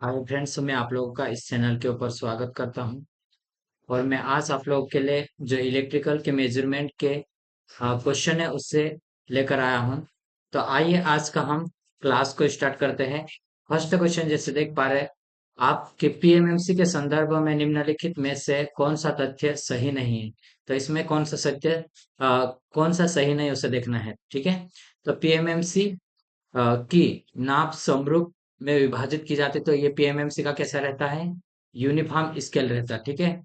Hi friends, मैं आप लोगों का इस चैनल के ऊपर स्वागत करता हूं। और मैं आज आप लोगों के लिए जो इलेक्ट्रिकल के मेजरमेंट के क्वेश्चन है उससे लेकर आया हूं। तो आइए आज का हम क्लास को स्टार्ट करते हैं। फर्स्ट क्वेश्चन जैसे देख पा रहे हैं, आपके पीएमएमसी के संदर्भ में निम्नलिखित में से कौन सा तथ्य सही नहीं है। तो इसमें कौन सा सही नहीं उसे देखना है। ठीक है। तो पीएमएमसी की नाप समरूप में विभाजित की जाती है, तो ये पीएमएमसी का कैसा रहता है, यूनिफॉर्म स्केल रहता है। ठीक है,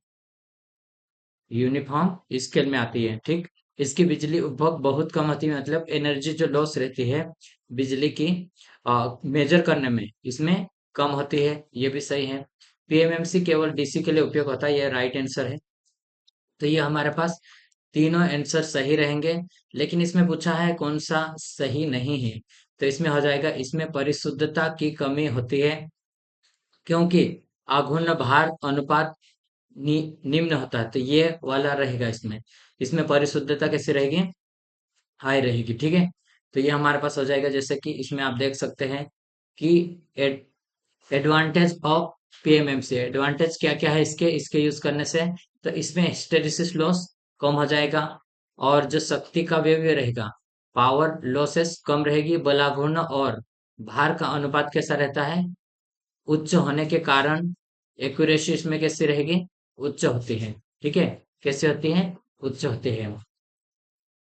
यूनिफॉर्म स्केल में आती है। ठीक, इसकी बिजली उपभोग बहुत कम होती है, मतलब एनर्जी जो लॉस रहती है बिजली की मेजर करने में इसमें कम होती है। ये भी सही है। पीएमएमसी केवल डीसी के लिए उपयोग होता है, ये राइट आंसर है। तो ये हमारे पास तीनों आंसर सही रहेंगे। लेकिन इसमें पूछा है कौन सा सही नहीं है। तो इसमें हो जाएगा, इसमें परिशुद्धता की कमी होती है क्योंकि आघूर्ण भार अनुपात निम्न होता है। तो ये वाला रहेगा इसमें। इसमें परिशुद्धता कैसी रहेगी, हाई रहेगी। ठीक है। तो ये हमारे पास हो जाएगा। जैसे कि इसमें आप देख सकते हैं कि एडवांटेज ऑफ पीएमएमसी, एडवांटेज क्या क्या है इसके इसके यूज करने से। तो इसमें हिस्टैरिसीस लॉस कम हो जाएगा, और जो शक्ति का व्यय रहेगा, पावर लॉसेस कम रहेगी। बलाघूर्ण और भार का अनुपात कैसा रहता है, उच्च होने के कारण एक्यूरेसी इसमें कैसी रहेगी, उच्च होती है। ठीक है, कैसे होती है, उच्च होती है।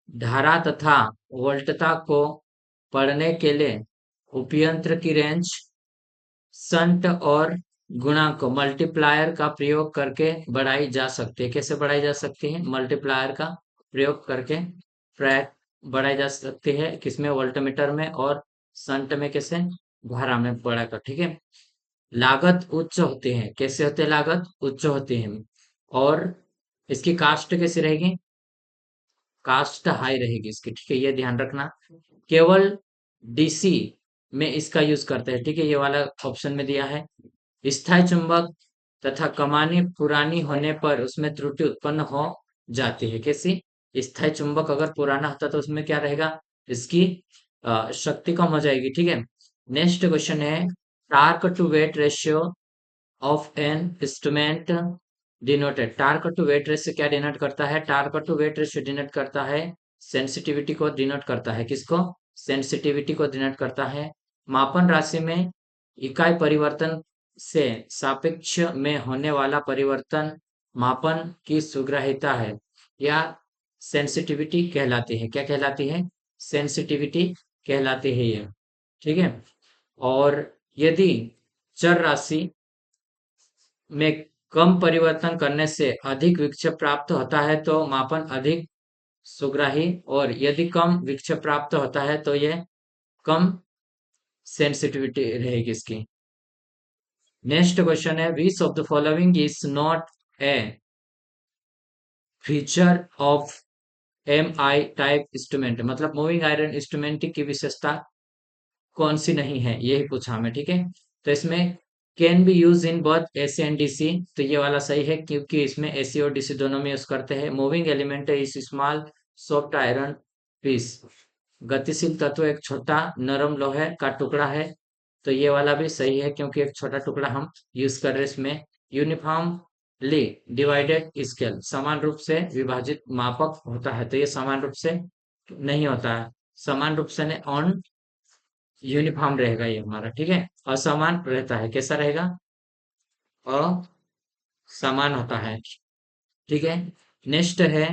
धारा तथा वोल्टता को पढ़ने के लिए उपयंत्र की रेंज, संट और गुणांक मल्टीप्लायर का प्रयोग करके बढ़ाई जा सकती है। कैसे बढ़ाई जा सकती है, मल्टीप्लायर का प्रयोग करके फ्रैक बढ़ाई जा सकती है। किसमें, वोल्टमीटर में, और संट में कैसे, धारा में बढ़ाकर। ठीक है। लागत उच्च होती है। कैसे होते हैं, लागत उच्च होती है। और इसकी कास्ट कैसी रहेगी, कास्ट हाई रहेगी इसकी। ठीक है, ये ध्यान रखना। केवल डीसी में इसका यूज करते हैं। ठीक है, ये वाला ऑप्शन में दिया है। स्थायी चुंबक तथा कमानी पुरानी होने पर उसमें त्रुटि उत्पन्न हो जाती है। कैसी, स्थायी चुंबक अगर पुराना होता तो उसमें क्या रहेगा, इसकी शक्ति कम हो जाएगी। ठीक है। नेक्स्ट क्वेश्चन है, torque to weight ratio of an instrument denoted. Torque to weight ratio क्या डिनोट करता है, torque to weight ratio denote करता है सेंसिटिविटी को डिनोट करता है। किसको, सेंसिटिविटी को डिनोट करता है। मापन राशि में इकाई परिवर्तन से सापेक्ष में होने वाला परिवर्तन मापन की सुग्राह्यता है, या सेंसिटिविटी कहलाती है। क्या कहलाती है, सेंसिटिविटी कहलाती है ये। ठीक है। और यदि चर राशि में कम परिवर्तन करने से अधिक विक्षेप प्राप्त होता है तो मापन अधिक सुग्राही, और यदि कम विक्षेप प्राप्त होता है तो ये कम सेंसिटिविटी रहेगी इसकी। नेक्स्ट क्वेश्चन है, which of the following is not a feature of M I type instrument. मतलब मूविंग आयरन इंस्ट्रूमेंट की विशेषता कौन सी नहीं है, यही पूछा हमें। ठीक है। तो इसमें can be use in both AC and DC, तो ये वाला सही है क्योंकि इसमें एसी और डीसी दोनों में यूज करते हैं। मूविंग एलिमेंट है इस स्मॉल सॉफ्ट आयरन पीस, गतिशील तत्व एक छोटा नरम लोहे का टुकड़ा है। तो ये वाला भी सही है क्योंकि एक छोटा टुकड़ा हम यूज कर रहे हैं इसमें। यूनिफॉर्मली डिवाइडेड स्केल, समान रूप से विभाजित मापक होता है। तो ये समान रूप से नहीं होता है, समान रूप से ऑन यूनिफॉर्म रहेगा ये हमारा। ठीक है, असमान रहता है। कैसा रहेगा, असमान होता है। ठीक है। नेक्स्ट है,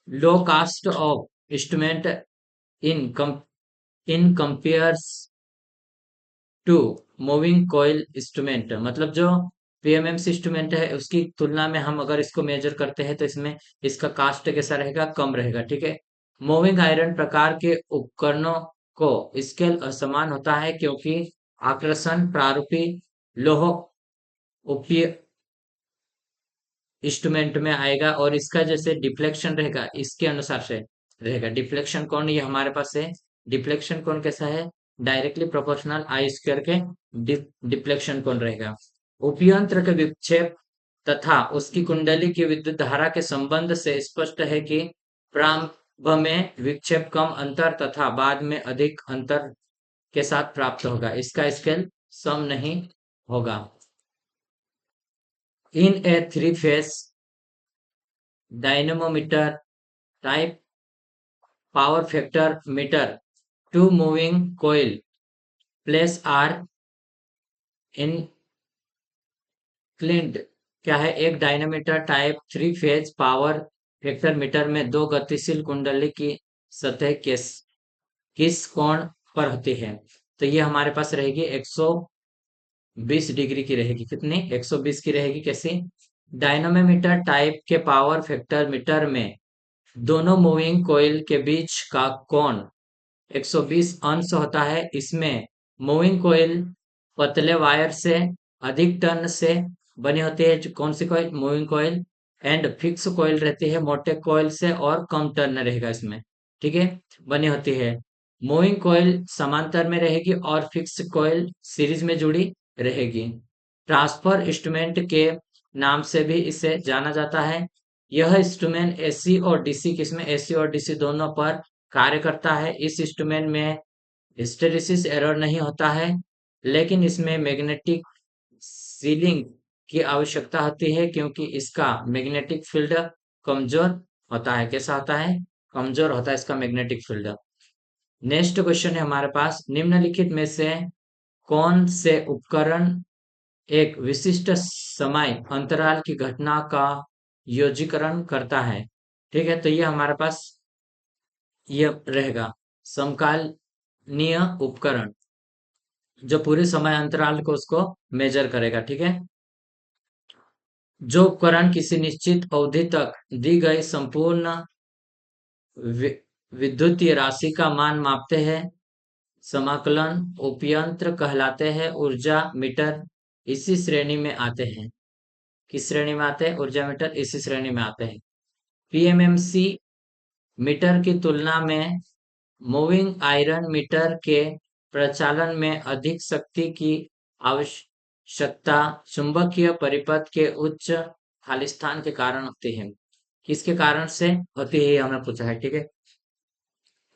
low cost of instrument in in compares to moving coil instrument. मतलब जो पीएमएमसी इंस्ट्रूमेंट है उसकी तुलना में हम अगर इसको मेजर करते हैं तो इसमें इसका कास्ट कैसा रहेगा, कम रहेगा। ठीक है। मूविंग आयरन प्रकार के उपकरणों को स्केल असमान होता है क्योंकि आकर्षण प्रारूपी लोह उपीय इंस्ट्रूमेंट में आएगा, और इसका जैसे डिफ्लेक्शन रहेगा इसके अनुसार से रहेगा। डिफ्लेक्शन कौन, ये हमारे पास है। डिफ्लेक्शन कौन कैसा है, डायरेक्टली प्रोपोर्शनल आई स्क्वायर के डिफ्लेक्शन कौन रहेगा। उपयंत्र के विक्षेप तथा उसकी कुंडली की विद्युत धारा के संबंध से स्पष्ट है कि प्रारंभ में विक्षेप कम अंतर तथा बाद में अधिक अंतर के साथ प्राप्त होगा। इसका स्केल सम नहीं होगा। In a three phase dynamometer type power factor meter, two moving coil place are inclined. क्या है, एक dynamometer type three phase power factor meter में दो गतिशील कुंडली की सतह किस कोण पर होती है? तो ये हमारे पास रहेगी 120 डिग्री की रहेगी। कितनी? 120 की रहेगी। कैसे? डायनामोमीटर टाइप के पावर फैक्टर मीटर में दोनों मूविंग कॉइल के बीच का कोण 120 अंश होता है। इसमें मूविंग कॉइल पतले वायर से अधिक टर्न से बनी होती है। जो कौन सी coil? Moving coil. And fix coil रहती है मोटे कॉइल से और कम टर्न रहेगा इसमें। ठीक है, बनी होती है। मूविंग कॉइल समांतर में रहेगी और फिक्स कॉइल सीरीज में जुड़ी रहेगी। ट्रांसफर इंस्ट्रूमेंट के नाम से भी इसे जाना जाता है। यह इंस्ट्रूमेंट एसी और डीसी, किसमें? एसी और डीसी दोनों पर कार्य करता है। इस इंस्ट्रूमेंट में हिस्टैरिसीस एरर नहीं होता है, लेकिन इसमें मैग्नेटिक सीलिंग की आवश्यकता होती है क्योंकि इसका मैग्नेटिक फील्ड कमजोर होता है। कैसा होता है? कमजोर होता है इसका मैग्नेटिक फील्ड। नेक्स्ट क्वेश्चन है हमारे पास, निम्नलिखित में से कौन से उपकरण एक विशिष्ट समय अंतराल की घटना का योजीकरण करता है? ठीक है, तो ये हमारे पास ये रहेगा समकालीन उपकरण, जो पूरे समय अंतराल को उसको मेजर करेगा। ठीक है, जो उपकरण किसी निश्चित अवधि तक दी गई संपूर्ण वि- विद्युतीय राशि का मान मापते हैं, समाकलन उपयंत्र कहलाते हैं। ऊर्जा मीटर इसी श्रेणी में आते हैं। किस श्रेणी में आते हैं? ऊर्जा मीटर इसी श्रेणी में आते हैं। पीएमएमसी मीटर की तुलना में मूविंग आयरन मीटर के प्रचालन में अधिक शक्ति की आवश्यकता चुंबकीय परिपथ के उच्च खालिस्तान के कारण होती है। किसके कारण से होती है, हमने पूछा है। ठीक है,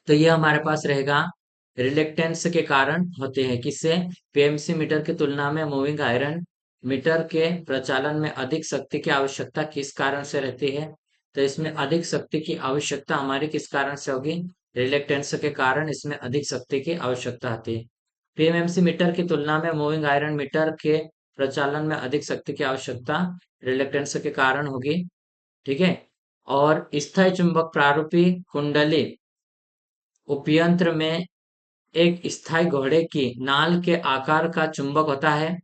तो ये हमारे पास रहेगा रिलेक्टेंस के कारण होते हैं। किससे? पीएमसी मीटर की तुलना में मूविंग आयरन मीटर के प्रचालन में अधिक शक्ति की आवश्यकता किस कारण से रहती है? तो इसमें अधिक शक्ति की आवश्यकता हमारी किस कारण से होगी? रिलेक्टेंस के कारण इसमें अधिक शक्ति की आवश्यकता होती है। पीएमएमसी मीटर की तुलना में मूविंग आयरन मीटर के प्रचालन में अधिक शक्ति की आवश्यकता रिलेक्टेंस के कारण होगी। ठीक है, और स्थायी चुंबक प्रारूपी कुंडली उपयंत्र में एक स्थायी घोड़े की नाल के आकार का चुंबक होता है।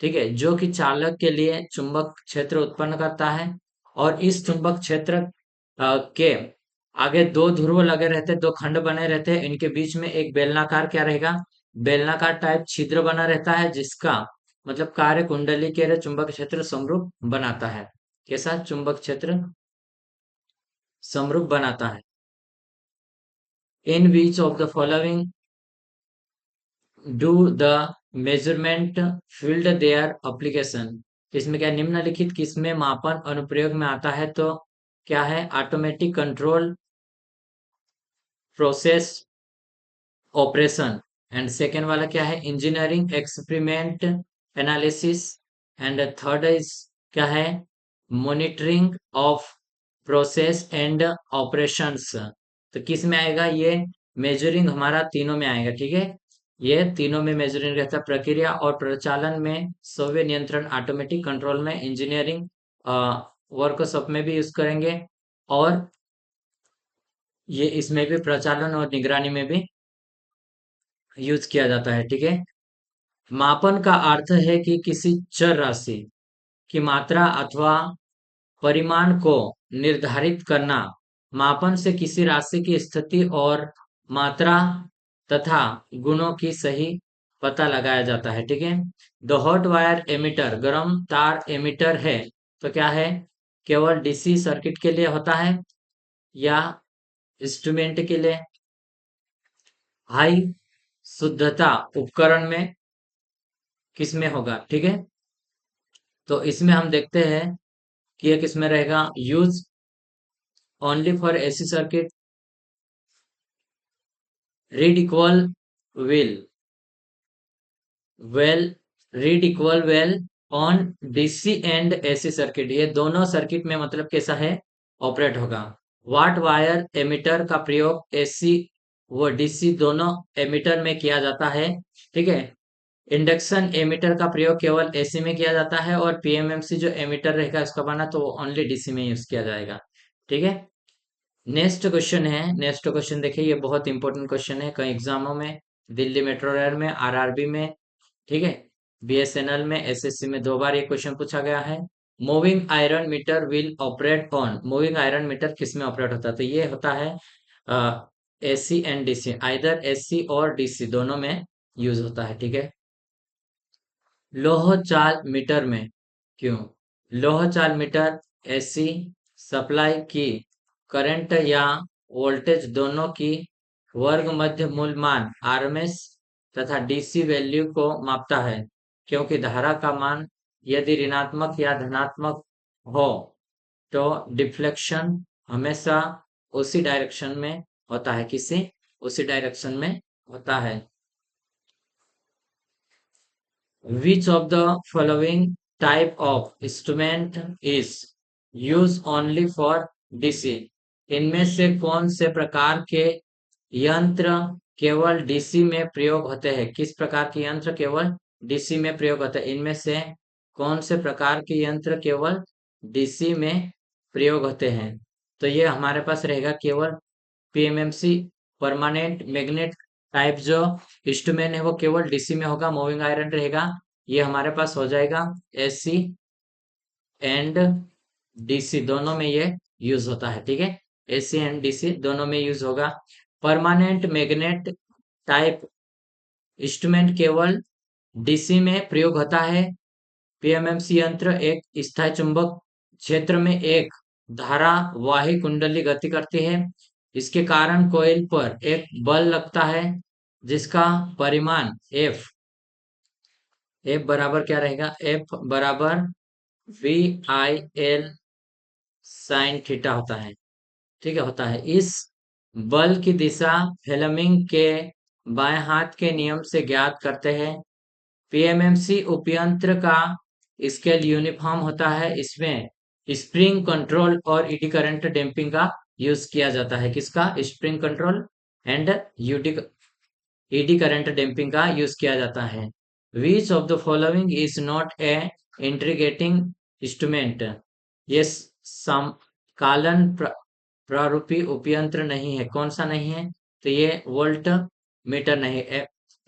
ठीक है, जो कि चालक के लिए चुंबक क्षेत्र उत्पन्न करता है। और इस चुंबक क्षेत्र के आगे दो ध्रुव लगे रहते हैं, दो खंड बने रहते हैं। इनके बीच में एक बेलनाकार क्या रहेगा? बेलनाकार टाइप छिद्र बना रहता है, जिसका मतलब कार्य कुंडली के चुंबक क्षेत्र समरूप बनाता है। कैसा? चुंबक क्षेत्र समरूप बनाता है। In which of the following do the measurement field their application? इसमें क्या, निम्नलिखित किसमें मापन अनुप्रयोग में आता है? तो क्या है? Automatic control process operation. And second वाला क्या है? Engineering experiment analysis. And third is क्या है? Monitoring of process and operations. तो किस में आएगा ये? मेजरिंग हमारा तीनों में आएगा। ठीक है, ये तीनों में मेजरिंग रहता है। प्रक्रिया और प्रचालन में स्वयं नियंत्रण ऑटोमेटिक कंट्रोल में, इंजीनियरिंग वर्कशॉप में भी यूज करेंगे, और ये इसमें भी प्रचालन और निगरानी में भी यूज किया जाता है। ठीक है, मापन का अर्थ है कि किसी चर राशि की मात्रा अथवा परिमाण को निर्धारित करना। मापन से किसी राशि की स्थिति और मात्रा तथा गुणों की सही पता लगाया जाता है। ठीक है, द हॉट वायर एमिटर गर्म तार एमिटर है। तो क्या है? केवल डीसी सर्किट के लिए होता है या इंस्ट्रूमेंट के लिए? हाई शुद्धता उपकरण में किस में होगा? ठीक है, तो इसमें हम देखते हैं कि ये किस में रहेगा? Use only for AC circuit, read equal will well read equal well on DC and AC circuit, ये दोनों सर्किट में मतलब कैसा है, ऑपरेट होगा। वाट वायर एमिटर का प्रयोग एसी व डीसी दोनों एमिटर में किया जाता है, ठीक है। इंडक्शन एमिटर का प्रयोग केवल एसी में किया जाता है, और पीएमएमसी जो एमिटर रहेगा इसका बना तो ओनली डीसी में यूज किया जाएगा, ठीक है। नेक्स्ट क्वेश्चन है, नेक्स्ट क्वेश्चन देखिए, ये बहुत इंपॉर्टेंट क्वेश्चन है, कई एग्जामों में, दिल्ली मेट्रो रेल में, आरआरबी में, ठीक है, बीएसएनएल में, एसएससी में 2 बार ये क्वेश्चन पूछा गया है। Moving iron meter will operate on, moving iron meter किस में ऑपरेट होता है, तो ये होता है AC and DC, either AC और डीसी दोनों में यूज होता है, ठीक है। लोह चाल मीटर में क्यों, लोह चाल मीटर एसी सप्लाई की करंट या वोल्टेज दोनों की वर्ग मध्य मूल मान आरएमएस तथा डीसी वैल्यू को मापता है, क्योंकि धारा का मान यदि ऋणात्मक या धनात्मक हो तो डिफ्लेक्शन हमेशा उसी डायरेक्शन में होता है, किसी उसी डायरेक्शन में होता है। Which of the following type of instrument is used only for DC? इनमें से कौन से प्रकार के यंत्र केवल डीसी में प्रयोग होते हैं, किस प्रकार के यंत्र केवल डीसी में प्रयोग होते हैं, इनमें से कौन से प्रकार के यंत्र केवल डीसी में प्रयोग होते हैं, तो ये हमारे पास रहेगा केवल पीएमएमसी, परमानेंट मैग्नेट टाइप जो इंस्ट्रूमेंट है वो केवल डीसी में होगा, मूविंग आयरन रहेगा, ये हमारे पास हो जाएगा एसी एंड डीसी दोनों में ये यूज होता है, ठीक है। एसी एंड डीसी दोनों में यूज होगा। परमानेंट मैग्नेट टाइप इंस्ट्रूमेंट केवल डीसी में प्रयोग होता है। पीएमएमसी यंत्र एक स्थायी चुंबक क्षेत्र में एक धारावाही कुंडली गति करती है, इसके कारण कॉइल पर एक बल लगता है जिसका परिमाण एफ, एफ बराबर क्या रहेगा, एफ बराबर V I L sine theta होता है, ठीक है, होता है। इस बल की दिशा फ्लेमिंग के बाएं हाथ के नियम से ज्ञात करते हैं। पीएमएमसी उपयंत्र का स्केल यूनिफॉर्म होता है, इसमें स्प्रिंग कंट्रोल और ईडी करंट डैम्पिंग का यूज किया जाता है, किसका, स्प्रिंग कंट्रोल एंड यूडी ईडी करंट डैम्पिंग का यूज किया जाता है। Which of the following is not a integrating instrument, ये समकालन प्रारूपी उपयंत्र नहीं है, कौन सा नहीं है, तो ये वोल्ट मीटर नहीं,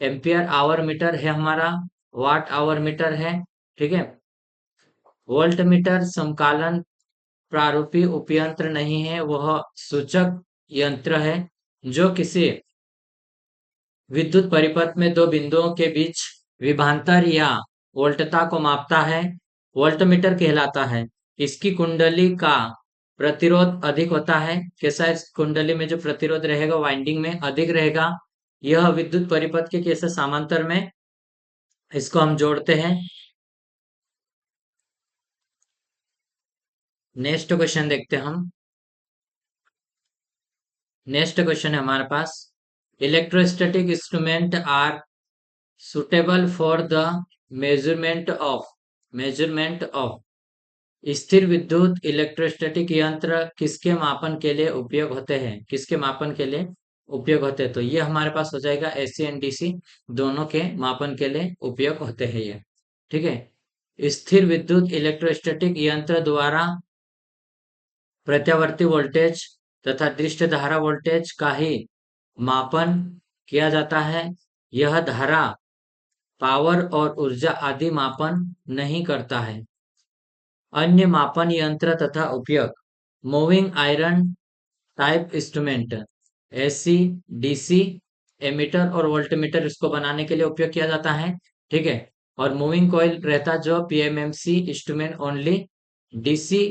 एम्पियर आवर मीटर है हमारा, वाट आवर मीटर है, ठीक है। वोल्ट मीटर समकालन प्रारूपी उपयंत्र नहीं है, वह सूचक यंत्र है जो किसी विद्युत परिपथ में दो बिंदुओं के बीच विभवांतर या वोल्टता को मापता है, वोल्टमीटर कहलाता है। इसकी कुंडली का प्रतिरोध अधिक होता है, कैसा, इस कुंडली में जो प्रतिरोध रहेगा वाइंडिंग में अधिक रहेगा, यह विद्युत परिपथ के कैसे समांतर में इसको हम जोड़ते हैं। नेक्स्ट क्वेश्चन देखते हैं हम, नेक्स्ट क्वेश्चन है हमारे पास, electrostatic instrument are suitable for the measurement of स्थिर विद्युत इलेक्ट्रोस्टैटिक यंत्र किसके मापन के लिए उपयोग होते हैं, किसके मापन के लिए उपयोग होते हैं, तो ये हमारे पास हो जाएगा एसी एंड डीसी दोनों के मापन के लिए उपयोग होते हैं ये, ठीक है। स्थिर विद्युत इलेक्ट्रोस्टैटिक यंत्र द्वारा प्रत्यावर्ती वोल्टेज तथा दृष्ट धारा वोल्टेज का ही मापन किया जाता है, यह धारा, पावर और ऊर्जा आदि मापन नहीं करता है। अन्य मापन यंत्र तथा उपयोग, moving iron type instrument AC DC ammeter और वोल्टमीटर इसको बनाने के लिए उपयोग किया जाता है, ठीक है। और मूविंग कॉइल रहता जो PMMC instrument only DC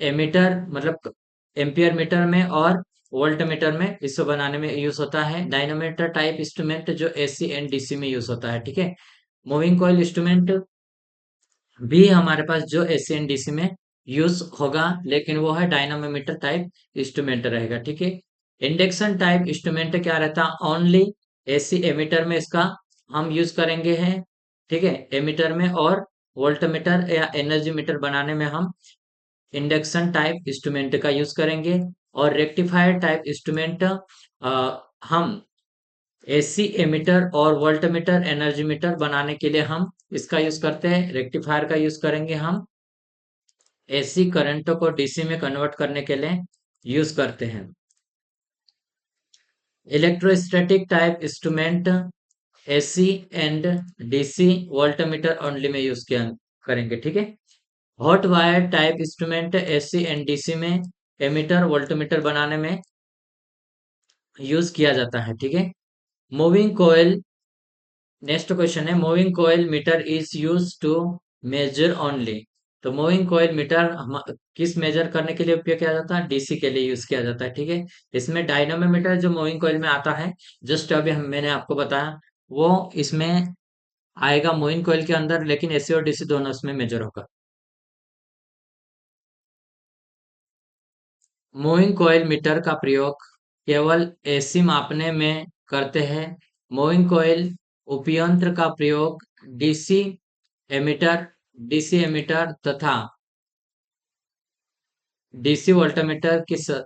ammeter मतलब एम्पियर मीटर में और वोल्ट मीटर में इसको बनाने में यूज होता है। डायनामोमीटर टाइप इंस्ट्रूमेंट जो एसी एंड डीसी में यूज होता है, ठीक है। मूविंग कॉइल इंस्ट्रूमेंट भी हमारे पास जो एसी एंड डीसी में यूज होगा, लेकिन वो है डायनामोमीटर टाइप इंस्ट्रूमेंट रहेगा, ठीक है। इंडक्शन टाइप इंस्ट्रूमेंट क्या रहता, ओनली एसी एमीटर में इसका हम यूज करेंगे हैं, ठीक है। एमीटर में और वोल्टमीटर या एनर्जी मीटर बनाने में हम इंडक्शन टाइप इंस्ट्रूमेंट का यूज करेंगे। और रेक्टिफायर टाइप इंस्ट्रूमेंट हम एसी एमीटर और वोल्टमीटर एनर्जी मीटर बनाने के लिए हम इसका यूज करते हैं। रेक्टिफायर का यूज करेंगे हम एसी करंटों को डीसी में कन्वर्ट करने के लिए यूज करते हैं। Electrostatic type instrument AC and DC voltmeter only में यूज किया करेंगे, ठीक है। Hot wire type instrument AC and DC में एमीटर वोल्टमीटर बनाने में यूज किया जाता है, ठीक है। मूविंग कोयल, नेक्स्ट क्वेश्चन है, moving coil meter is use to measure only. तो मूविंग कोयल मीटर किस मेजर करने के लिए उपयोग किया जाता है? डीसी के लिए यूज किया जाता है, ठीक है। इसमें डायनामोमीटर जो मूविंग कोयल में आता है, जस्ट अभी मैंने आपको बताया, वो इसमें आएगा मूविंग कोयल के अंदर, लेकिन एसी और डीसी दोनों इसमें मेजर होगा। मूविंग कॉइल मीटर का प्रयोग केवल एसी मापने में करते हैं। मूविंग कॉइल उपयंत्र का प्रयोग डीसी एमीटर, डीसी एमीटर तथा डीसी वोल्टमीटर की स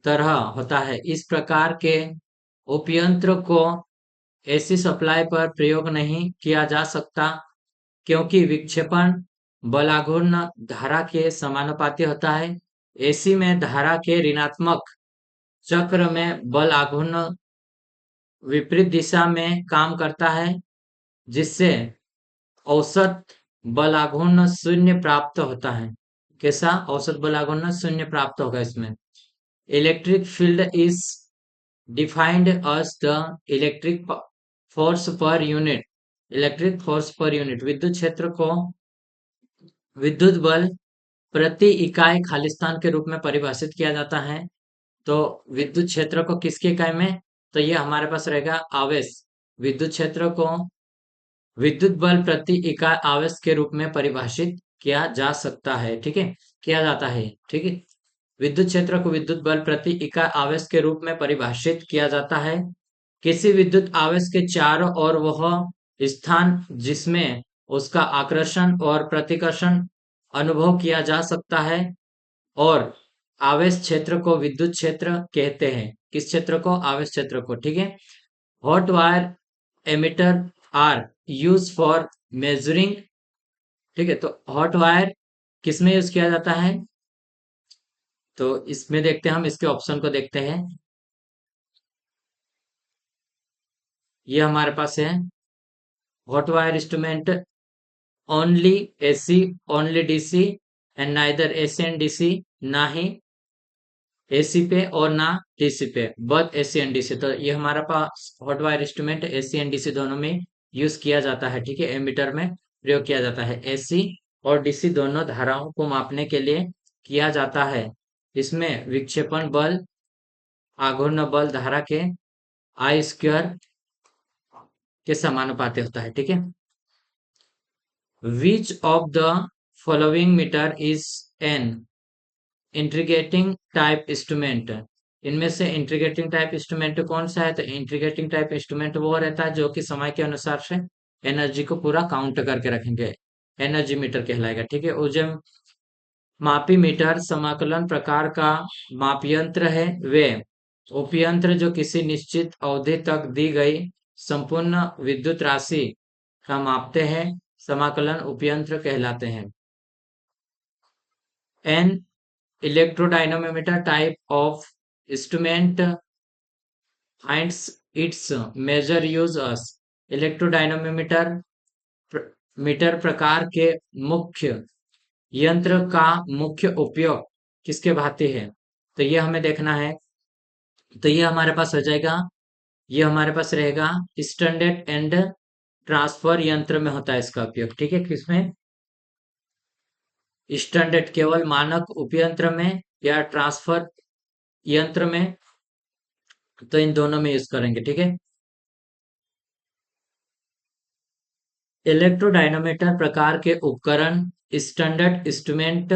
तरह होता है। इस प्रकार के उपयंत्र को एसी सप्लाई पर प्रयोग नहीं किया जा सकता, क्योंकि विक्षेपण बलाघूर्ण धारा के समानुपाती होता है। एसी में धारा के ऋणात्मक चक्र में बल आघूर्ण विपरीत दिशा में काम करता है, जिससे औसत बल आघूर्ण शून्य प्राप्त होता है। कैसा औसत बल आघूर्ण शून्य प्राप्त होगा इसमें। Electric field is defined as the electric force per unit, electric force per unit विद्युत क्षेत्र को विद्युत बल प्रति इकाई खालिस्तान के रूप में परिभाषित किया जाता है। तो विद्युत क्षेत्र को किसकी इकाई में? तो ये हमारे पास रहेगा आवेश। विद्युत क्षेत्र को विद्युत बल प्रति इकाई आवेश के रूप में परिभाषित किया जा सकता है, ठीक है, किया जाता है, ठीक है। विद्युत क्षेत्र को विद्युत बल प्रति इकाई आवेश के रूप में परिभाषित किया जाता है। किसी विद्युत आवेश के चारों ओर वह स्थान जिसमें उसका आकर्षण और प्रतिकर्षण अनुभव किया जा सकता है, और आवेश क्षेत्र को विद्युत क्षेत्र कहते हैं। किस क्षेत्र को? आवेश क्षेत्र को, ठीक है। Hot wire ammeter are use for measuring, ठीक है। तो हॉट वायर किस में यूज किया जाता है? तो इसमें देखते हैं, हम इसके ऑप्शन को देखते हैं। ये हमारे पास है hot wire instrument only AC, only DC and neither AC and DC, ना ही एसी पे और ना डीसी पे, बट एसी एंड डीसी। तो ये हमारा पास hot wire instrument AC and DC दोनों में यूज किया जाता है, ठीक है। एमीटर में प्रयोग किया जाता है। एसी और डीसी दोनों धाराओं को मापने के लिए किया जाता है। इसमें विक्षेपण बल आघूर्ण बल धारा के आई स्क्वायर के समानुपाती होता है, ठीक है। Which of the following meter is an integrating type instrument? इनमें से इंटीग्रेटिंग टाइप इंस्ट्रूमेंट कौन सा है? तो इंटीग्रेटिंग टाइप इंस्ट्रूमेंट वो रहता है जो कि समय के अनुसार से एनर्जी को पूरा काउंट करके रखेंगे, एनर्जी मीटर कहलाएगा, ठीक है। उजम मापी मीटर समाकलन प्रकार का माप यंत्र है। वे उपयंत्र जो किसी निश्चित अवधि तक दी गई संपूर्ण विद्युत राशि का मापते हैं, समाकलन उपयंत्र कहलाते हैं। An electrodynamimeter type of instrument finds its measure use as electrodynamometer meter प्रकार के मुख्य यंत्र का मुख्य उपयोग किसके भांति है? तो ये हमें देखना है। तो ये हमारे पास हो जाएगा, ये हमारे पास रहेगा स्टैंडर्ड एंड ट्रांसफर यंत्र में होता है इसका उपयोग, ठीक है। किसमें? स्टैंडर्ड केवल मानक उपयंत्र में, या ट्रांसफर यंत्र में, तो इन दोनों में यूज करेंगे, ठीक है। इलेक्ट्रोडायनामोमीटर प्रकार के उपकरण स्टैंडर्ड इंस्ट्रूमेंट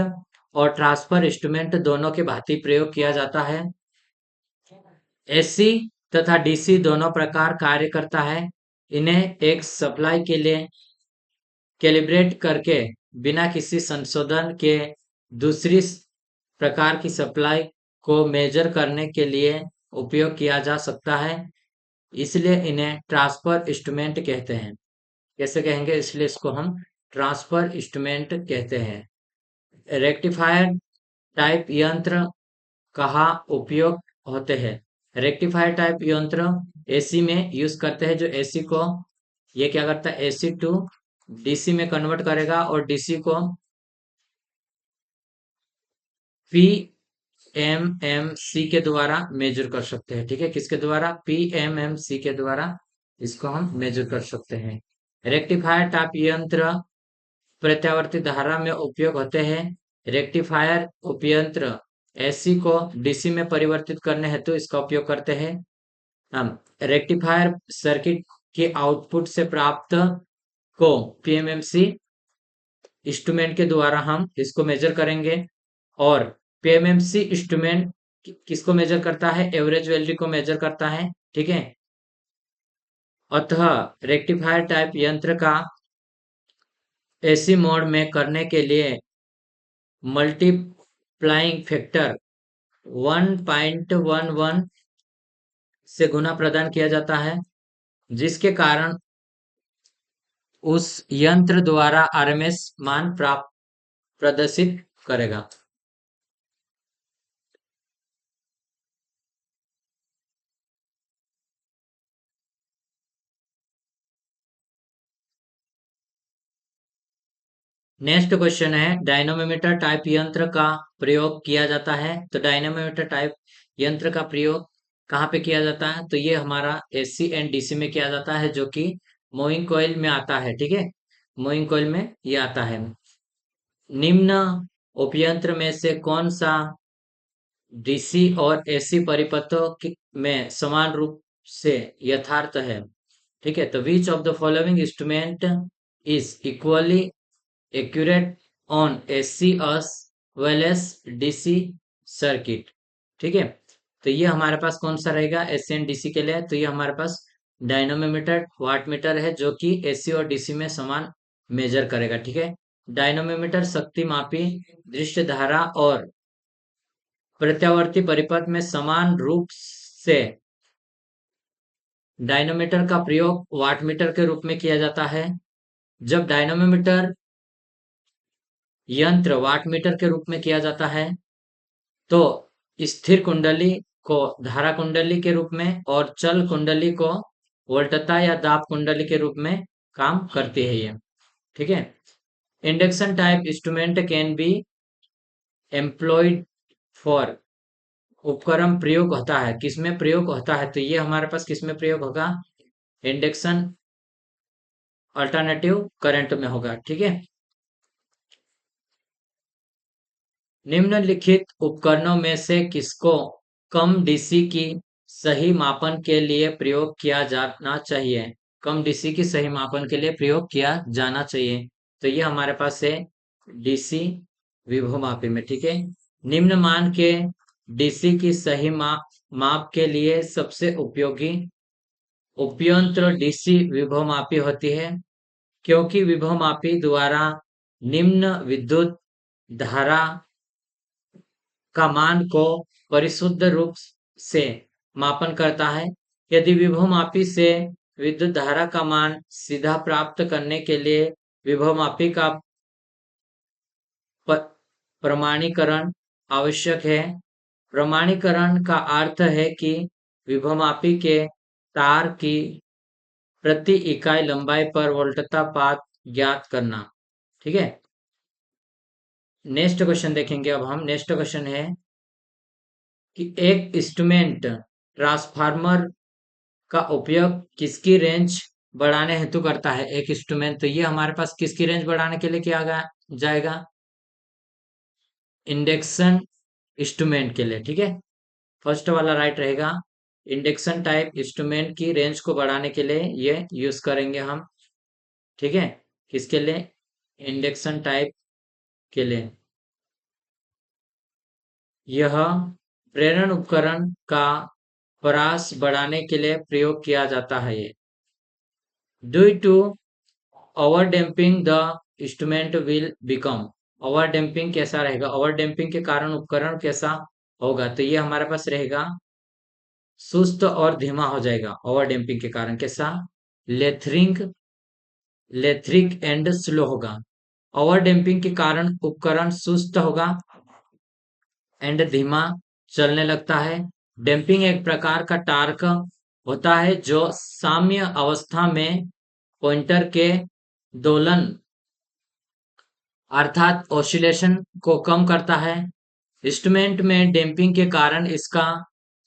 और ट्रांसफर इंस्ट्रूमेंट दोनों के भांति प्रयोग किया जाता है। एसी तथा डीसी दोनों प्रकार कार्य करता है। इन्हें एक सप्लाई के लिए कैलिब्रेट करके बिना किसी संशोधन के दूसरी प्रकार की सप्लाई को मेजर करने के लिए उपयोग किया जा सकता है। इसलिए इन्हें ट्रांसफर इंस्ट्रूमेंट कहते हैं। कैसे कहेंगे? इसलिए इसको हम ट्रांसफर इंस्ट्रूमेंट कहते हैं। रेक्टिफायर टाइप यंत्र कहाँ उपयोग होते हैं? रेक्टिफायर टाइप यंत्र एसी में यूज करते हैं। जो एसी को ये क्या करता है? एसी टू डीसी में कन्वर्ट करेगा और डीसी को पीएमएमसी के द्वारा मेजर कर सकते हैं। ठीक है, किसके द्वारा? पीएमएमसी के द्वारा इसको हम मेजर कर सकते हैं। रेक्टिफायर टाइप यंत्र प्रत्यावर्ती धारा में उपयोग होते हैं। रेक्टिफायर उपयंत्र एसी को डीसी में परिवर्तित करने हेतु इसका उपयोग करते हैं। हम रेक्टिफायर सर्किट के आउटपुट से प्राप्त को पीएमएमसी इंस्ट्रूमेंट के द्वारा हम इसको मेजर करेंगे। और पीएमएमसी इंस्ट्रूमेंट किसको मेजर करता है? एवरेज वैल्यू को मेजर करता है। ठीक है, अतः रेक्टिफायर टाइप यंत्र का एसी मोड में करने के लिए मल्टीप्लाइंग फैक्टर 1.11 से गुना प्रदान किया जाता है, जिसके कारण उस यंत्र द्वारा आरएमएस मान प्राप्त प्रदर्शित करेगा। नेक्स्ट क्वेश्चन है, डायनोमीटर टाइप यंत्र का प्रयोग किया जाता है। तो डायनोमीटर टाइप यंत्र का प्रयोग कहाँ पे किया जाता है? तो ये हमारा एसी एंड डीसी में किया जाता है, जो कि मूविंग कॉइल में आता है। ठीक है, मूविंग कॉइल में ये आता है। निम्न उपयंत्र में से कौन सा डीसी और एसी परिपथों में समान रूप से यथार्थ है? ठीक है, तो विच of the following instrument is equally accurate on AC as well S DC circuit? ठीक है, तो ये हमारे पास कौन सा रहेगा एसी एंड डीसी के लिए? तो ये हमारे पास डायनोमीटर वाट मीटर है, जो कि एसी और डीसी में समान मेजर करेगा। ठीक है, डायनोमीटर शक्ति मापी दृश्य धारा और प्रत्यावर्ती परिपथ में समान रूप से डायनोमीटर का प्रयोग वाटमीटर के रूप में किया जाता है। जब डायनोमीटर यंत्र वाटमीटर के रूप में किया जाता है तो स्थिर कुंडली को धारा कुंडली के रूप में और चल कुंडली को वोल्टता या दाब कुंडली के रूप में काम करती है ये। ठीक है, induction type instrument can be employed for उपकरण प्रयोग होता है। किसमें प्रयोग होता है? तो ये हमारे पास किसमें प्रयोग होगा? इंडक्शन अल्टरनेटिव करंट में होगा। ठीक है, निम्नलिखित उपकरणों में से किसको कम डीसी की सही मापन के लिए प्रयोग किया जाना चाहिए? कम डीसी की सही मापन के लिए प्रयोग किया जाना चाहिए। तो ये हमारे पास है डीसी विभवमापी में। ठीक है, निम्न मान के डीसी की सही माप के लिए सबसे उपयोगी उपयंत्र डीसी विभवमापी होती है, क्योंकि विभवमापी द्वारा निम्न विद्युत धारा का मान को परिशुद्ध रूप से मापन करता है। यदि विभवमापी से विद्युत धारा का मान सीधा प्राप्त करने के लिए विभवमापी का प्रमाणीकरण आवश्यक है। प्रमाणीकरण का अर्थ है कि विभवमापी के तार की प्रति इकाई लंबाई पर वोल्टता पात ज्ञात करना। ठीक है, नेक्स्ट क्वेश्चन देखेंगे। अब हम नेक्स्ट क्वेश्चन है कि एक इंस्ट्रूमेंट ट्रांसफार्मर का उपयोग किसकी रेंज बढ़ाने हेतु करता है? एक इंस्ट्रूमेंट, तो ये हमारे पास किसकी रेंज बढ़ाने के लिए किया जाएगा? इंडक्शन इंस्ट्रूमेंट के लिए। ठीक है, फर्स्ट वाला राइट रहेगा। इंडक्शन टाइप इंस्ट्रूमेंट की रेंज को बढ़ाने के लिए ये यूज करेंगे हम। ठीक है, किसके लिए? इंडक्शन टाइप के लिए। यह प्रेरण उपकरण का परास बढ़ाने के लिए प्रयोग किया जाता है। ये due to over damping the instrument will become. Over damping कैसा रहेगा? ओवर डैम्पिंग के कारण उपकरण कैसा होगा? तो ये हमारे पास रहेगा सुस्त और धीमा हो जाएगा। ओवर डैम्पिंग के कारण कैसा? लेथरिंग लेथरिक एंड स्लो होगा। ओवर डैम्पिंग के कारण उपकरण सुस्त होगा एंड धीमा चलने लगता है। डैम्पिंग एक प्रकार का टार्क होता है जो साम्य अवस्था में पॉइंटर के दोलन अर्थात ऑसिलेशन को कम करता है। इंस्ट्रूमेंट में डैम्पिंग के कारण इसका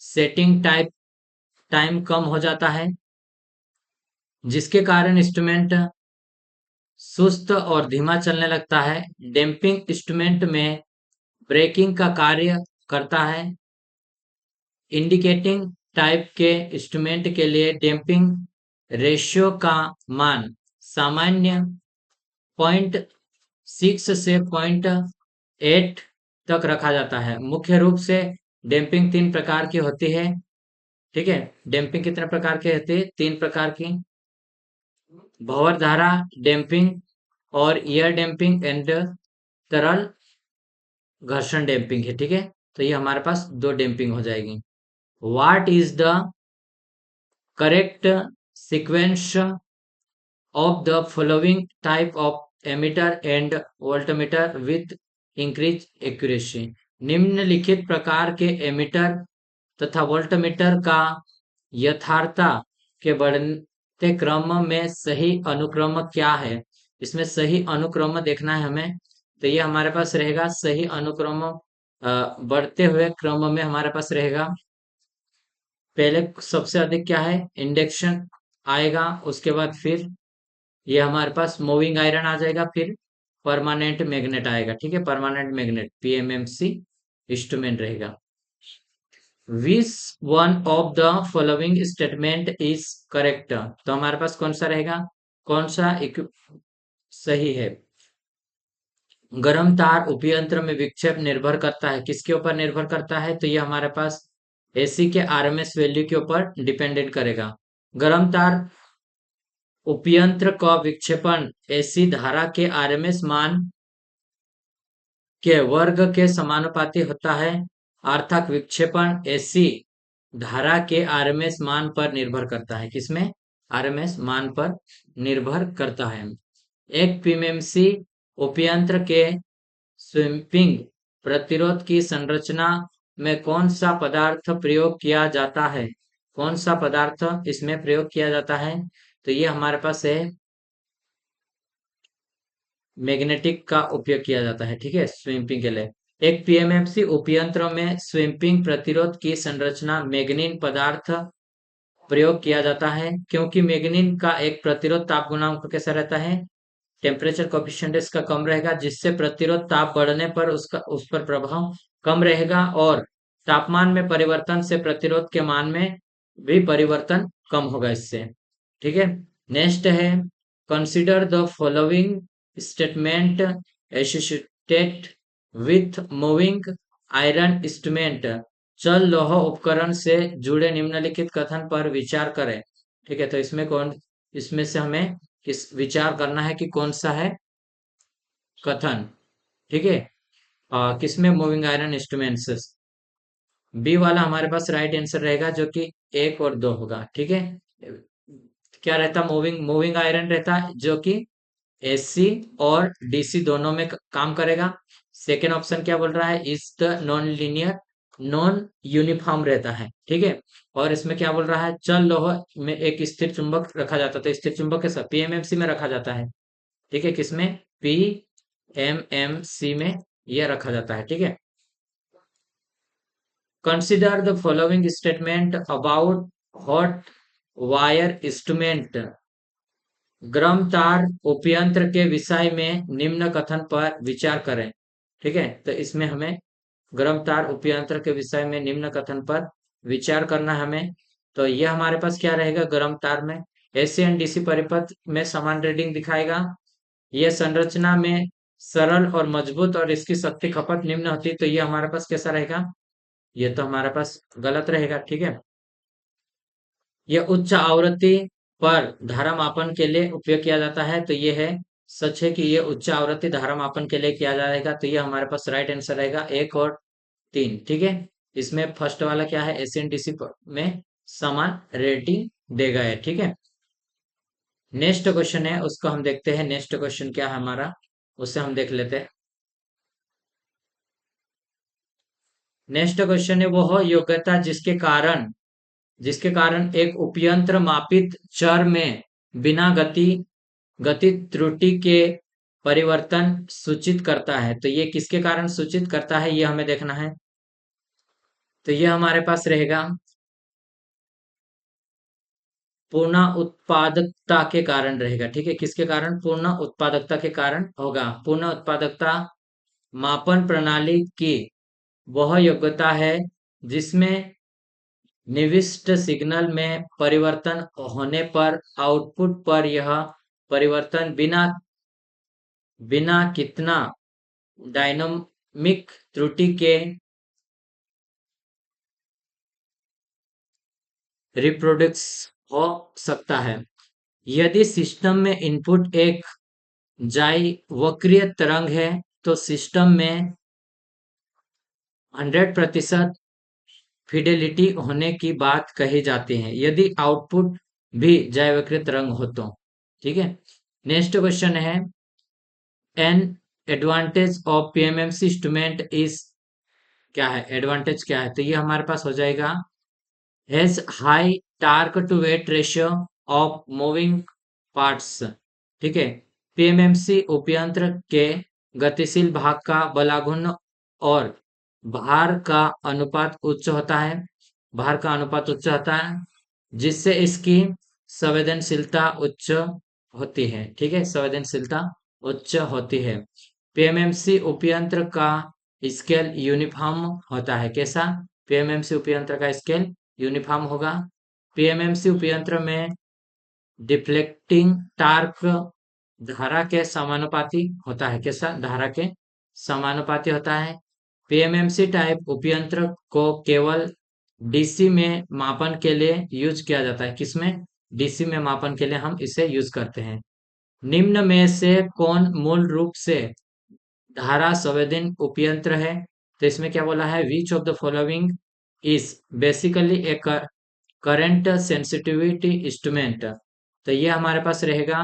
सेटिंग टाइम कम हो जाता है, जिसके कारण इंस्ट्रूमेंट सुस्त और धीमा चलने लगता है। डैम्पिंग इंस्ट्रूमेंट में ब्रेकिंग का कार्य करता है। इंडिकेटिंग टाइप के इंस्ट्रूमेंट के लिए डैम्पिंग रेशियो का मान सामान्य 0.6 से 0.8 तक रखा जाता है। मुख्य रूप से डैम्पिंग तीन प्रकार की होती है। ठीक है, डैम्पिंग कितने प्रकार की होती है? तीन प्रकार की। भंवर धारा डैम्पिंग और एयर डैम्पिंग एंड तरल घर्षण डैम्पिंग है। ठीक है, तो ये हमारे पास दो डैम्पिंग हो जाएगी। What is the correct sequence of the following type of emitter and voltmeter with increased accuracy। निम्नलिखित प्रकार के एमिटर तथा वोल्टमीटर का यथार्थता के बढ़ते क्रम में सही अनुक्रम क्या है? इसमें सही अनुक्रम देखना है हमें। तो ये हमारे पास रहेगा सही अनुक्रम बढ़ते हुए क्रम में हमारे पास रहेगा। पहले सबसे अधिक क्या है? इंडक्शन आएगा, उसके बाद फिर ये हमारे पास मूविंग आयरन आ जाएगा, फिर परमानेंट मैग्नेट आएगा। ठीक है, परमानेंट मैग्नेट पीएमएमसी इंस्ट्रूमेंट रहेगा। Which one of the following statement is correct? तो हमारे पास कौन सा रहेगा? कौन सा सही है? गर्म तार उपयंत्र में विक्षेप निर्भर करता है, किसके ऊपर निर्भर करता है? तो ये हमारे पास एसी के आरएमएस वैल्यू के ऊपर डिपेंडेंट करेगा। गर्म तार उपयंत्र का विक्षेपण एसी धारा के आरएमएस मान के वर्ग के समानुपाती होता है। अर्थात विक्षेपण एसी धारा के आरएमएस मान पर निर्भर करता है। किसमें? आरएमएस मान पर निर्भर करता है। एक पीएमसी उपयंत्र के स्वीपिंग प्रतिरोध की संरचना में कौन सा पदार्थ प्रयोग किया जाता है? कौन सा पदार्थ इसमें प्रयोग किया जाता है? तो ये हमारे पास है मैग्नेटिक का उपयोग किया जाता है। ठीक है, स्विंपिंग के लिए। एक पीएमएमसी उपयंत्र में स्विंपिंग प्रतिरोध की संरचना मैग्नीन पदार्थ प्रयोग किया जाता है, क्योंकि मैग्नीन का एक प्रतिरोध ताप गुणांक कैसा रहता है? टेम्परेचर कोफिशिएंट इसका कम रहेगा, जिससे प्रतिरोध ताप बढ़ने पर उसका उस पर प्रभाव कम रहेगा और तापमान में परिवर्तन से प्रतिरोध के मान में भी परिवर्तन कम होगा इससे। ठीक है, नेक्स्ट है consider the following statement associated with moving iron instrument. चल लौह उपकरण से जुड़े निम्नलिखित कथन पर विचार करें। ठीक है, तो इसमें से हमें किस विचार करना है कि कौन सा है कथन। ठीक है, किसमें मूविंग आयरन इंस्ट्रूमेंट्स? बी वाला हमारे पास राइट आंसर रहेगा, जो कि एक और दो होगा। ठीक है, क्या रहता? मूविंग आयरन रहता है, जो कि एसी और डीसी दोनों में काम करेगा। सेकेंड ऑप्शन क्या बोल रहा है? Is the non linear non uniform रहता है। ठीक है, और इसमें क्या बोल रहा है? चल लौह में एक स्थिर चुंबक रखा जाता है। स्थिर चुंबक के साथ पीएमएमसी में रखा जाता है। ठीक है, किसमें? पीएमएमसी में यह रखा जाता है। ठीक है, consider the following statement about hot wire instrument. गर्म तार उपयंत्र के विषय में निम्न कथन पर विचार करें। ठीक है, तो इसमें हमें गर्म तार उपयंत्र के विषय में निम्न कथन पर विचार करना है हमें। तो यह हमारे पास क्या रहेगा? गर्म तार में एसी एंड डीसी परिपथ में समान रीडिंग दिखाएगा। यह संरचना में सरल और मजबूत और इसकी शक्ति खपत निम्न होती है। तो यह हमारे पास कैसा रहेगा? यह तो हमारे पास गलत रहेगा। ठीक है, यह उच्च आवृत्ति पर धारा मापन के लिए उपयोग किया जाता है, तो ये है सच है कि ये उच्च आवृत्ति धारा मापन के लिए किया जाएगा। तो ये हमारे पास राइट आंसर रहेगा 1 और 3। ठीक है, इसमें फर्स्ट वाला क्या है, एसी एंड डीसी में समान रेटिंग देगा है। ठीक है, नेक्स्ट क्वेश्चन है, उसको हम देखते हैं। नेक्स्ट क्वेश्चन क्या है हमारा, उससे हम देख लेते हैं। नेक्स्ट क्वेश्चन है, वह योग्यता जिसके कारण एक उपयंत्र मापित चर में बिना गति त्रुटि के परिवर्तन सूचित करता है। तो ये किसके कारण सूचित करता है, ये हमें देखना है। तो ये हमारे पास रहेगा पूर्ण उत्पादकता के कारण रहेगा। ठीक है, किसके कारण, पूर्ण उत्पादकता के कारण होगा। पूर्ण उत्पादकता मापन प्रणाली की वह योग्यता है जिसमें निविष्ट सिग्नल में परिवर्तन होने पर आउटपुट पर यह परिवर्तन बिना बिना कितना डायनामिक त्रुटि के रिप्रोड्यूस हो सकता है। यदि सिस्टम में इनपुट एक वक्रीय तरंग है, तो सिस्टम में 100% फिडेलिटी होने की बात कही जाती है, यदि आउटपुट भी वक्रीय तरंग हो तो। ठीक है, नेक्स्ट क्वेश्चन है, an advantage of PMMC instrument is, क्या है एडवांटेज, क्या है, तो ये हमारे पास हो जाएगा has high torque to weight ratio of moving parts. ठीक है, पीएमएमसी उपयंत्र के गतिशील भाग का बलाघूर्ण और भार का अनुपात उच्च होता है, भार का अनुपात उच्च होता है, जिससे इसकी संवेदनशीलता उच्च होती है। ठीक है, संवेदनशीलता उच्च होती है। पीएमएमसी उपयंत्र का स्केल यूनिफॉर्म होता है। कैसा, पीएमएमसी उपयंत्र का स्केल यूनिफॉर्म होगा। पीएमएमसी उपयंत्र में डिफ्लेक्टिंग टार्क धारा के समानुपाती होता है। कैसा, धारा के समानुपाती होता है। पीएमएमसी टाइप उपयंत्र को केवल डीसी में मापन के लिए यूज किया जाता है। किसमें, डीसी में मापन के लिए हम इसे यूज करते हैं। निम्न में से कौन मूल रूप से धारा संवेदन उपयंत्र है, तो इसमें क्या बोला है, which of the following is basically A current sensitivity instrument. तो ये हमारे पास रहेगा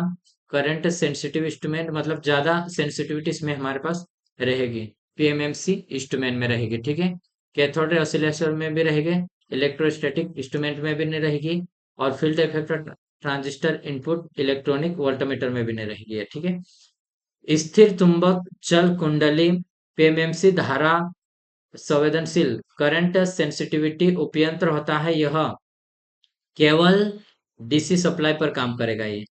करंट सेंसिटिव इंस्ट्रूमेंट, मतलब ज्यादा सेंसिटिविटी इसमें हमारे पास रहेगी, पीएमएमसी इंस्ट्रूमेंट में रहेगी। ठीक है, कैथोड ऑसिलेटर में भी रहेगी, इलेक्ट्रोस्टैटिक इंस्ट्रूमेंट में भी नहीं रहेगी, और field effect transistor input electronic voltmeter में भी नहीं रहेगी। ठीक है, स्थिर चुंबक चल कुंडली पीएमएमसी धारा संवेदनशील करंट सेंसिटिविटी उपयंत्र होता है। यह केवल डीसी सप्लाई पर काम करेगा ये।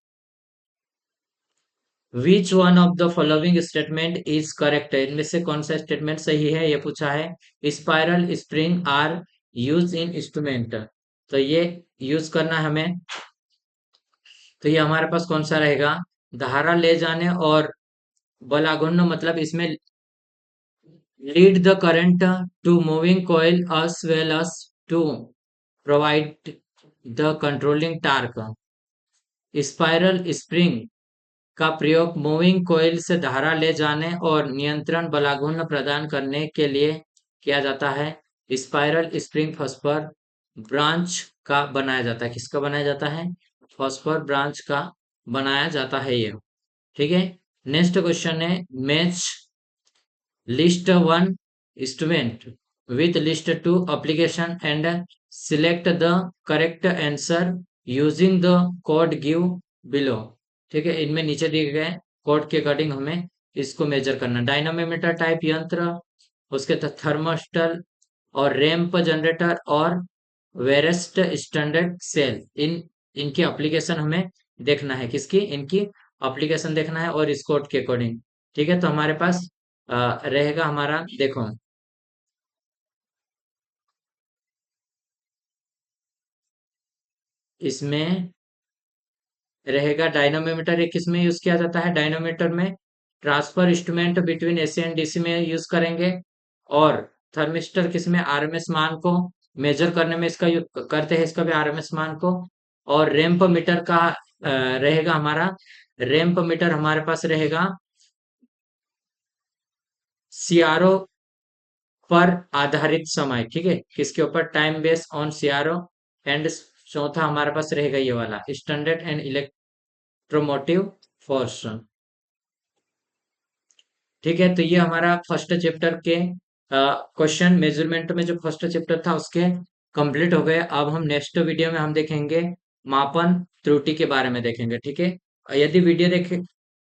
Which one of the following statement is correct है, इनमें से कौन सा स्टेटमेंट सही है, ये पूछा है। Spiral spring are use in instrument, तो ये यूज करना है हमें। तो ये हमारे पास कौन सा रहेगा, धारा ले जाने और बलागुण, मतलब इसमें lead the current to moving coil as well as to provide the controlling torque। Spiral spring का प्रयोग मूविंग कोयल से धारा ले जाने और नियंत्रण बलाघूर्ण प्रदान करने के लिए किया जाता है। स्पाइरल स्प्रिंग फॉस्फर ब्रांच का बनाया जाता है। किसका बनाया जाता है, फॉस्फर ब्रांच का बनाया जाता है ये। ठीक है, नेक्स्ट क्वेश्चन है, match list one instrument with list two application and select the correct answer using the code give below। ठीक है, इनमें नीचे दिए गए कोड के अकॉर्डिंग हमें इसको मेजर करना। डायनामोमीटर टाइप यंत्र, उसके थर्मोस्टल और रैंप जनरेटर और वेरेस्ट स्टैंडर्ड सेल, इनकी एप्लीकेशन हमें देखना है। किसकी, इनकी एप्लीकेशन देखना है और इस कोड के अकॉर्डिंग। ठीक है, तो हमारे पास रहेगा हमारा, देखो इसमें रहेगा डायनोमीटर, ये किस में यूज किया जाता है, डायनोमीटर में transfer instrument between AC and DC में यूज करेंगे। और थर्मिस्टर किस में, आरएमएस मान को मेजर करने में इसका करते हैं, इसका भी आरएमएस मान को। और रैंप मीटर का रहेगा हमारा, रैंप मीटर हमारे पास रहेगा सीआरओ पर आधारित समय, ठीक है, किसके ऊपर, time based on CRO. And चौथा हमारे पास रहेगा ये वाला स्टैंडर्ड एंड इलेक्ट्रोमोटिव फोर्स। ठीक है, तो ये हमारा फर्स्ट चैप्टर के क्वेश्चन मेजरमेंट में जो फर्स्ट चैप्टर था उसके कंप्लीट हो गए। अब हम नेक्स्ट वीडियो में हम देखेंगे मापन त्रुटि के बारे में देखेंगे, ठीक है। यदि वीडियो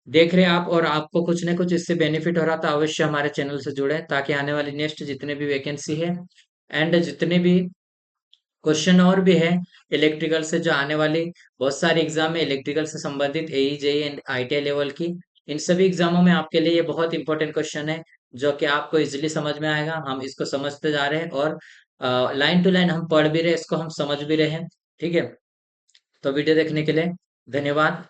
देख रहे हैं आप और आपको कुछ न कुछ इससे बेनिफिट हो रहा तो अवश्य हमारे चैनल से जुड़े, ताकि आने वाली नेक्स्ट जितने भी वैकेंसी है एंड जितने भी क्वेश्चन और भी है इलेक्ट्रिकल से जो आने वाली बहुत सारी एग्जाम है इलेक्ट्रिकल से संबंधित, एई जेई एंड आईटीआई लेवल की, इन सभी एग्जामों में आपके लिए ये बहुत इंपॉर्टेंट क्वेश्चन है जो कि आपको इजीली समझ में आएगा। हम इसको समझते जा रहे हैं और लाइन टू लाइन हम पढ़ भी रहे हैं, इसको हम समझ भी रहे हैं, ठीक है। तो वीडियो देखने के लिए धन्यवाद।